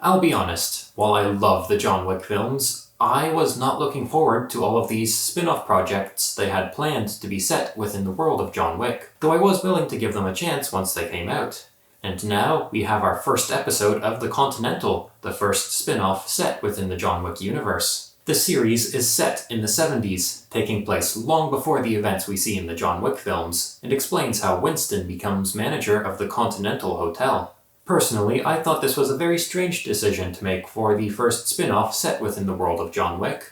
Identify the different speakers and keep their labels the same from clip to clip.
Speaker 1: I'll be honest, while I love the John Wick films, I was not looking forward to all of these spin-off projects they had planned to be set within the world of John Wick, though I was willing to give them a chance once they came out. And now we have our first episode of The Continental, the first spin-off set within the John Wick universe. The series is set in the 70s, taking place long before the events we see in the John Wick films, and explains how Winston becomes manager of the Continental Hotel. Personally, I thought this was a very strange decision to make for the first spin-off set within the world of John Wick.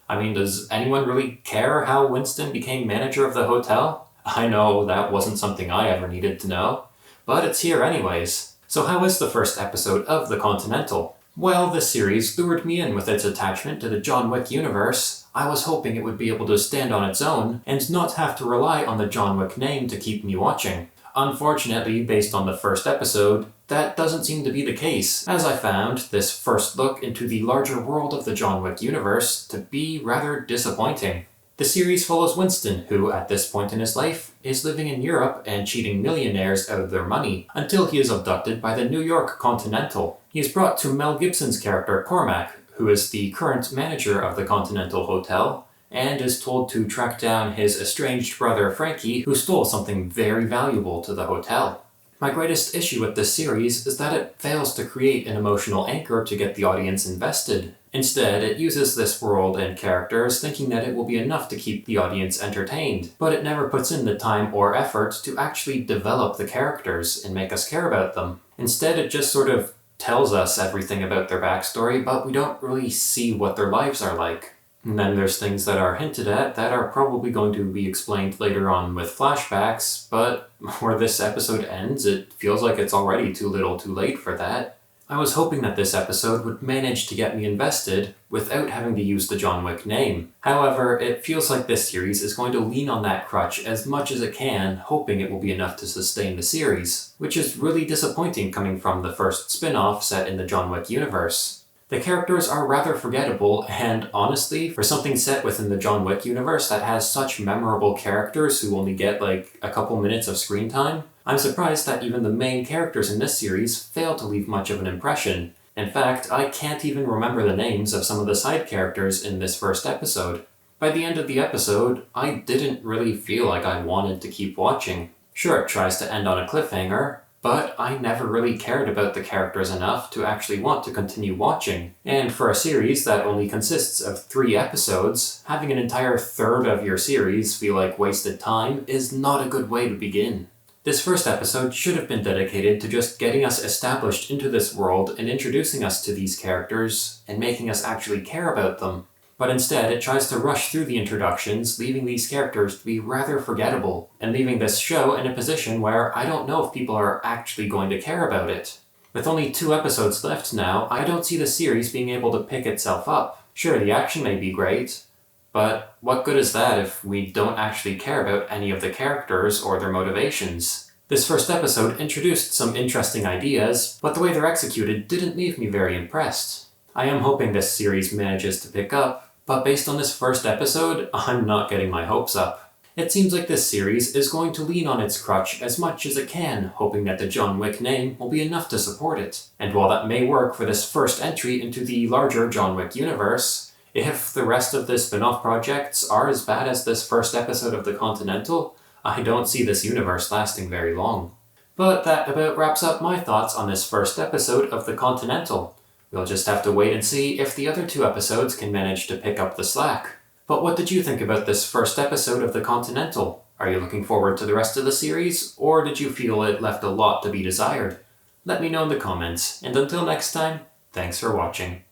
Speaker 1: I mean, does anyone really care how Winston became manager of the hotel? I know that wasn't something I ever needed to know, but it's here anyways. So how is the first episode of The Continental? Well, this series lured me in with its attachment to the John Wick universe. I was hoping it would be able to stand on its own and not have to rely on the John Wick name to keep me watching. Unfortunately, based on the first episode, that doesn't seem to be the case, as I found this first look into the larger world of the John Wick universe to be rather disappointing. The series follows Winston, who, at this point in his life, is living in Europe and cheating millionaires out of their money, until he is abducted by the New York Continental. He is brought to Mel Gibson's character Cormac, who is the current manager of the Continental Hotel, and is told to track down his estranged brother Frankie, who stole something very valuable to the hotel. My greatest issue with this series is that it fails to create an emotional anchor to get the audience invested. Instead, it uses this world and characters thinking that it will be enough to keep the audience entertained, but it never puts in the time or effort to actually develop the characters and make us care about them. Instead, it just sort of tells us everything about their backstory, but we don't really see what their lives are like. And then there's things that are hinted at that are probably going to be explained later on with flashbacks, but where this episode ends, it feels like it's already too little too late for that. I was hoping that this episode would manage to get me invested without having to use the John Wick name. However, it feels like this series is going to lean on that crutch as much as it can, hoping it will be enough to sustain the series, which is really disappointing coming from the first spin-off set in the John Wick universe. The characters are rather forgettable, and honestly, for something set within the John Wick universe that has such memorable characters who only get like a couple minutes of screen time, I'm surprised that even the main characters in this series fail to leave much of an impression. In fact, I can't even remember the names of some of the side characters in this first episode. By the end of the episode, I didn't really feel like I wanted to keep watching. Sure, it tries to end on a cliffhanger, but I never really cared about the characters enough to actually want to continue watching. And for a series that only consists of 3 episodes, having an entire third of your series feel like wasted time is not a good way to begin. This first episode should have been dedicated to just getting us established into this world and introducing us to these characters and making us actually care about them. But instead, it tries to rush through the introductions, leaving these characters to be rather forgettable, and leaving this show in a position where I don't know if people are actually going to care about it. With only 2 episodes left now, I don't see the series being able to pick itself up. Sure, the action may be great, but what good is that if we don't actually care about any of the characters or their motivations? This first episode introduced some interesting ideas, but the way they're executed didn't leave me very impressed. I am hoping this series manages to pick up, but based on this first episode, I'm not getting my hopes up. It seems like this series is going to lean on its crutch as much as it can, hoping that the John Wick name will be enough to support it. And while that may work for this first entry into the larger John Wick universe, if the rest of the spin-off projects are as bad as this first episode of The Continental, I don't see this universe lasting very long. But that about wraps up my thoughts on this first episode of The Continental. We'll just have to wait and see if the other 2 episodes can manage to pick up the slack. But what did you think about this first episode of The Continental? Are you looking forward to the rest of the series, or did you feel it left a lot to be desired? Let me know in the comments, and until next time, thanks for watching.